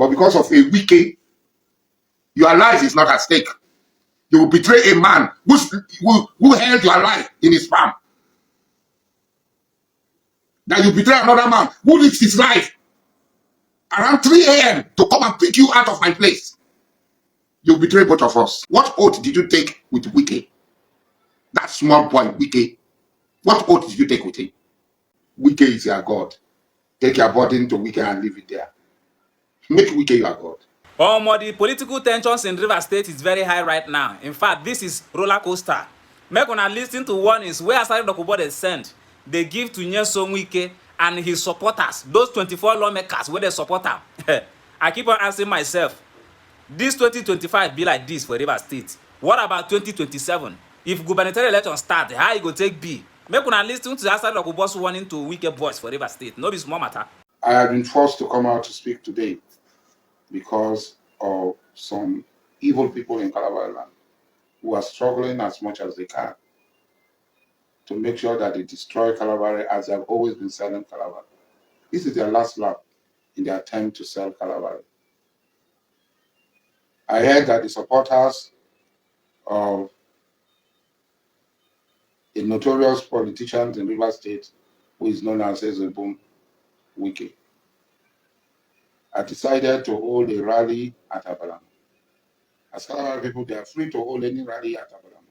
But because of a Wike, your life is not at stake. You will betray a man who held your life in his palm. That you betray another man who risked his life around 3 a.m. to come and pick you out of my place. You betray both of us. What oath did you take with Wike? That small boy, Wike. What oath did you take with him? Wike is your God. Take your burden to Wike and leave it there. Make Wike your God. The political tensions in Rivers State is very high right now. In fact, this is roller coaster. Make una listen to warnings where ASARI DOKUBO they send. They give to Nyesom Wike and his supporters, those 24 lawmakers where they support him. I keep on asking myself, this 2025 be like this for Rivers State. What about 2027? If gubernatorial election start, how it go take be? Make una listen to ASARI DOKUBO's warning to Wike boys for Rivers State. No be small matter. I have been forced to come out to speak today because of some evil people in Calabar land who are struggling as much as they can to make sure that they destroy Calabar as they have always been selling Calabar. This is their last lap in their attempt to sell Calabar. I heard that the supporters of a notorious politician in Rivers State who is known as Ezebum Wike I decided to hold a rally at Abalam. As Calabar people, they are free to hold any rally at Abalam.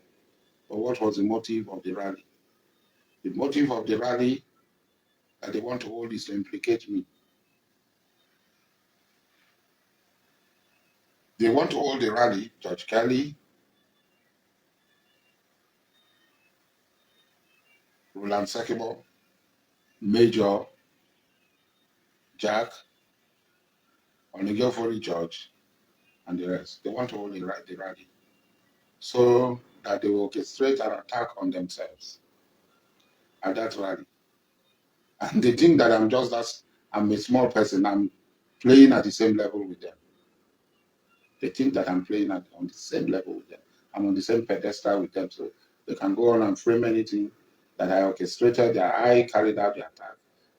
But what was the motive of the rally? The motive of the rally that they want to hold is to implicate me. They want to hold the rally, Judge Kelly, Roland Sekibo, Major, Jack, Onigofori George, and the rest. They want to hold the rally so that they will orchestrate an attack on themselves at that rally. And they think that I'm a small person, I'm playing at the same level with them. They think that I'm playing on the same level with them. I'm on the same pedestal with them, so they can go on and frame anything that I orchestrated, that I carried out the attack,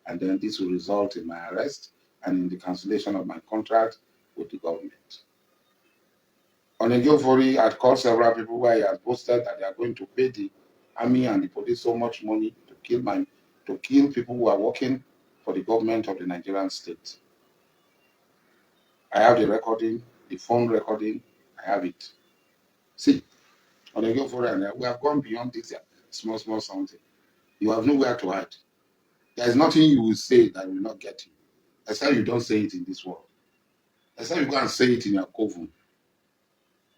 and then this will result in my arrest and in the cancellation of my contract with the government. Onegofori had called several people where he has boasted that they are going to pay the army and the police so much money to kill people who are working for the government of the Nigerian state. I have the recording, the phone recording, I have it. See, Onegofori, we have gone beyond this small something. You have nowhere to hide. There is nothing you will say that will not get you. Except you don't say it in this world. Except you go and say it in your coven.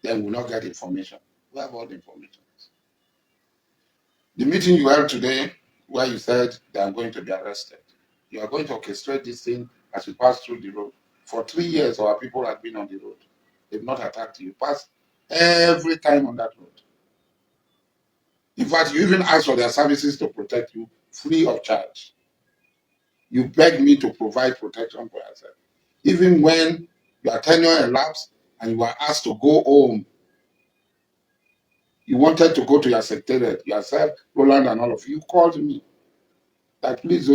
Then we will not get information. We have all the information. The meeting you held today, where you said they are going to be arrested, you are going to orchestrate this thing as we pass through the road. For 3 years, our people have been on the road. They've not attacked you. You pass every time on that road. In fact, you even ask for their services to protect you free of charge. You beg me to provide protection for yourself. Even when your tenure elapsed and you were asked to go home, you wanted to go to your secretariat, yourself, Roland, and all of you called me that please,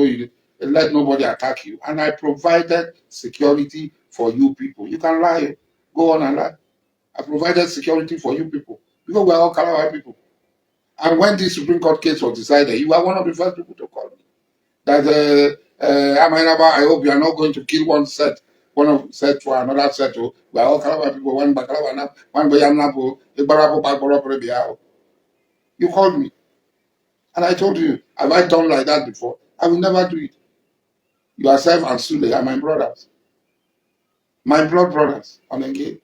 let nobody attack you. And I provided security for you people. You can lie, go on and lie. I provided security for you people because we are all Calabar people. And when this Supreme Court case was decided, you were one of the first people to call me. That I hope you are not going to kill one set for another set. We are all Calabar people. One Bacalabar, one Bayamnapo, you called me. And I told you, have I done like that before? I will never do it. Yourself and Sule are my brothers. My blood brothers on the game.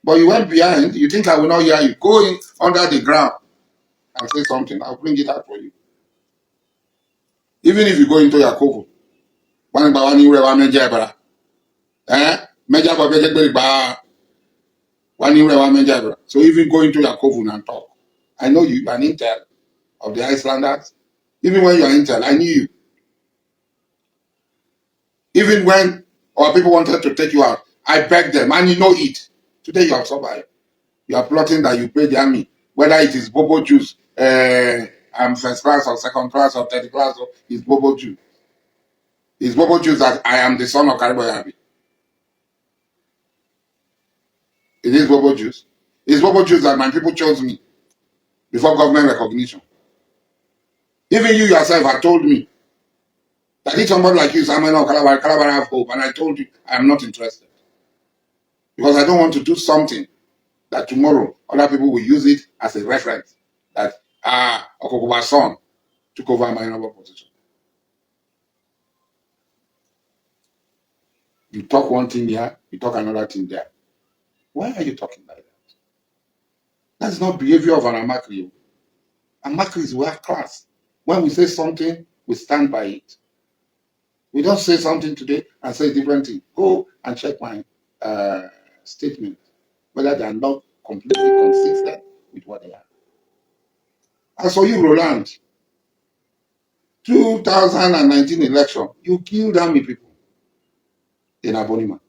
But you went behind, you think I will not hear you. Go in under the ground and say something. I'll bring it out for you. Even if you go into your covo, one by one, you will have a so even go into your coven and talk. I know you are an intel of the Icelanders. Even when you are intel, I knew you. Even when our people wanted to take you out, I begged them, and you know it. Today you have survived. You are plotting that you pay the army, whether it is Bobo Jews, I'm first class or second class or third class, or it's Bobo Jew. It's Bobo Jews that I am the son of Kariboyabi. It is Bobo Jews. It's Bobo Jews that my people chose me before government recognition. Even you yourself have told me that if somebody like you, Samuel or Calabar have hope, and I told you I am not interested. Because I don't want to do something that tomorrow other people will use it as a reference that Okokoba's son took over my noble position. You talk one thing here, you talk another thing there. Why are you talking like that? That's not behavior of an Amakri. Amakri is world class. When we say something, we stand by it. We don't say something today and say a different thing. Go and check my statement, whether they are not completely consistent with what they are. As for you, Roland, 2019 election, you killed army people in Abonima.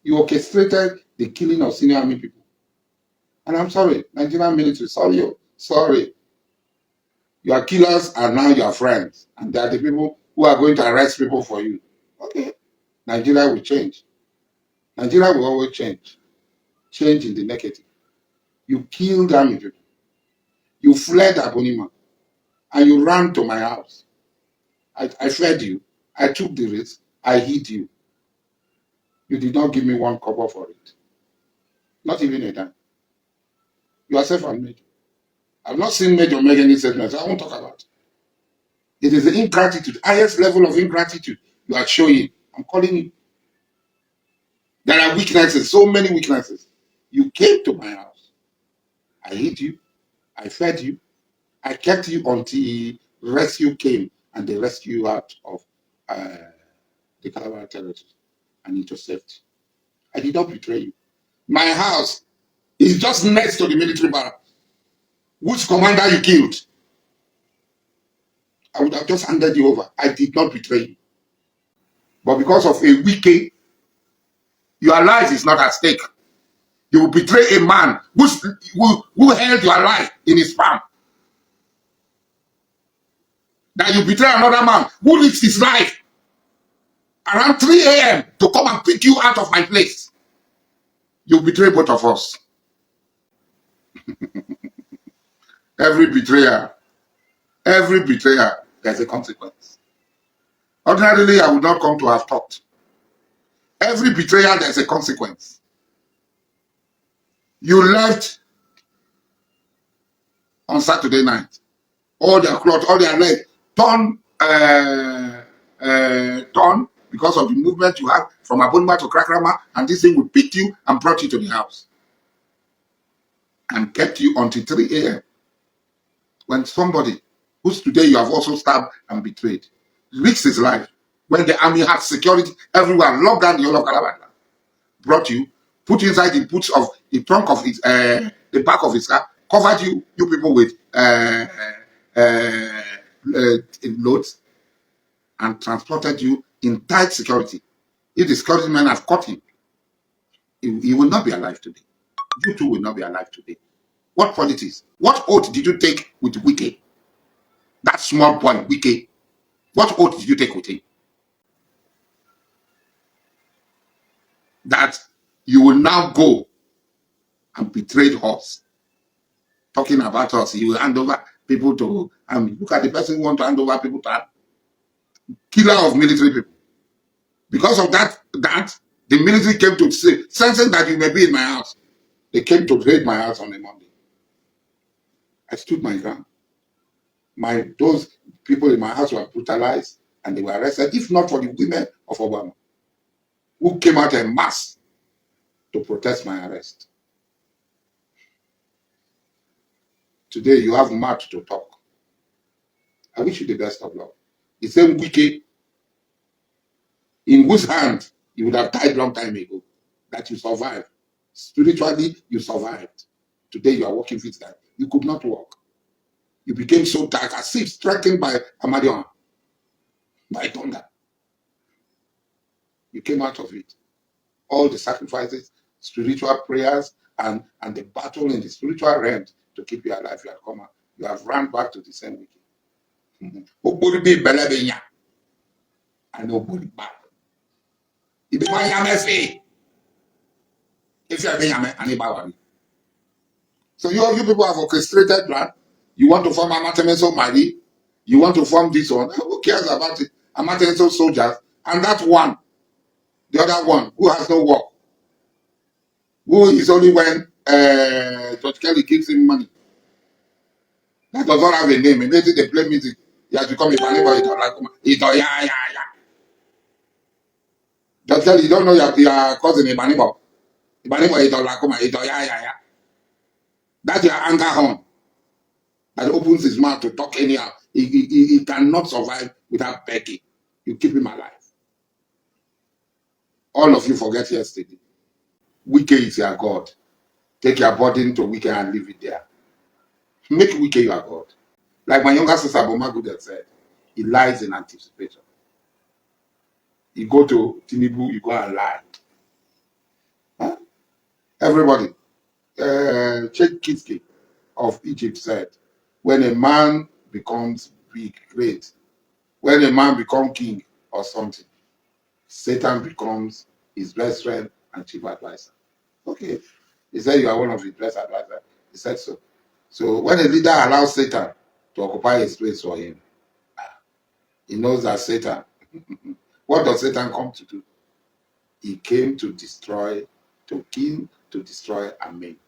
You orchestrated the killing of senior army people. And I'm sorry, Nigerian military, sorry. Your killers are now your friends. And they are the people who are going to arrest people for you. Okay, Nigeria will change. Nigeria will always change. Change in the negative. You killed army people. You fled Abonima. And you ran to my house. I fed you. I took the risk. I hid you. You did not give me one cover for it. Not even a dime. You are self-admitted. I've not seen Major make any statements. I won't talk about it. It is the ingratitude, highest level of ingratitude you are showing. I'm calling you. There are weaknesses, so many weaknesses. You came to my house. I hid you. I fed you. I kept you until rescue came and they rescued you out of the Calabar territory and into safety. I did not betray you. My house is just next to the military barrack. Which commander you killed? I would have just handed you over. I did not betray you. But because of a Wike, your life is not at stake. You will betray a man who held your life in his palm. That you betray another man who lives his life around 3 a.m. to come and pick you out of my place. You betray both of us. Every betrayer, there's a consequence. Ordinarily, I would not come to have talked. Every betrayer, there's a consequence. You left on Saturday night. All their clothes, all their legs, torn because of the movement you had from Abonima to Krakrama, and this thing will pick you and brought you to the house and kept you until 3 a.m. when somebody who's today you have also stabbed and betrayed risks his life, when the army had security everywhere, locked down the whole of Calabar, brought you, put you inside the boots of the trunk of his the back of his car, covered you people with loads, and transported you in tight security. If the security men have caught him, he will not be alive today. You too will not be alive today. What politics? What oath did you take with Wike? That small boy, Wike. What oath did you take with him? That you will now go and betray us. Talking about us, you will hand over people to, look at the person who want to hand over people to, killer of military people. Because of that, the military came to say, sensing that you may be in my house, they came to raid my house on a Monday. I stood my ground. Those people in my house were brutalized and they were arrested, if not for the women of Obama, who came out en masse to protest my arrest. Today, you have mouth to talk. I wish you the best of luck. The same Wike, in whose hand you would have died long time ago, that you survived. Spiritually, you survived. Today, you are walking with that. You could not walk. You became so dark, as if stricken by Amadion, by thunder. You came out of it. All the sacrifices, spiritual prayers, and the battle in the spiritual realm to keep you alive, you have come out. You have run back to the same wicked. And nobody back. If you are being anybody. So you people have orchestrated plan. You want to form Amatemeso Mali. You want to form this one. Who cares about it? Amatemeso soldiers. And that one, the other one, who has no work. Who is only when George Kelly gives him money. That does not have a name. Immediately they play music. He has become a Balibo. Yeah. George Kelly, you don't know you are causing a Balibo. Yeah. That's your anger horn that opens his mouth to talk anyhow. He cannot survive without begging. You keep him alive. All of you forget yesterday. Wike is your God. Take your burden to Wike and leave it there. Make Wike your God. Like my younger sister Bomagude said, he lies in anticipation. You go to Tinubu, you go and lie. Huh? Everybody, Sheikh Kiski of Egypt said, when a man becomes big, great, when a man becomes king or something, Satan becomes his best friend and chief advisor. Okay. He said you are one of his best advisors. He said so. So when a leader allows Satan to occupy a space for him, he knows that Satan, what does Satan come to do? He came to destroy, to kill, to destroy, and make.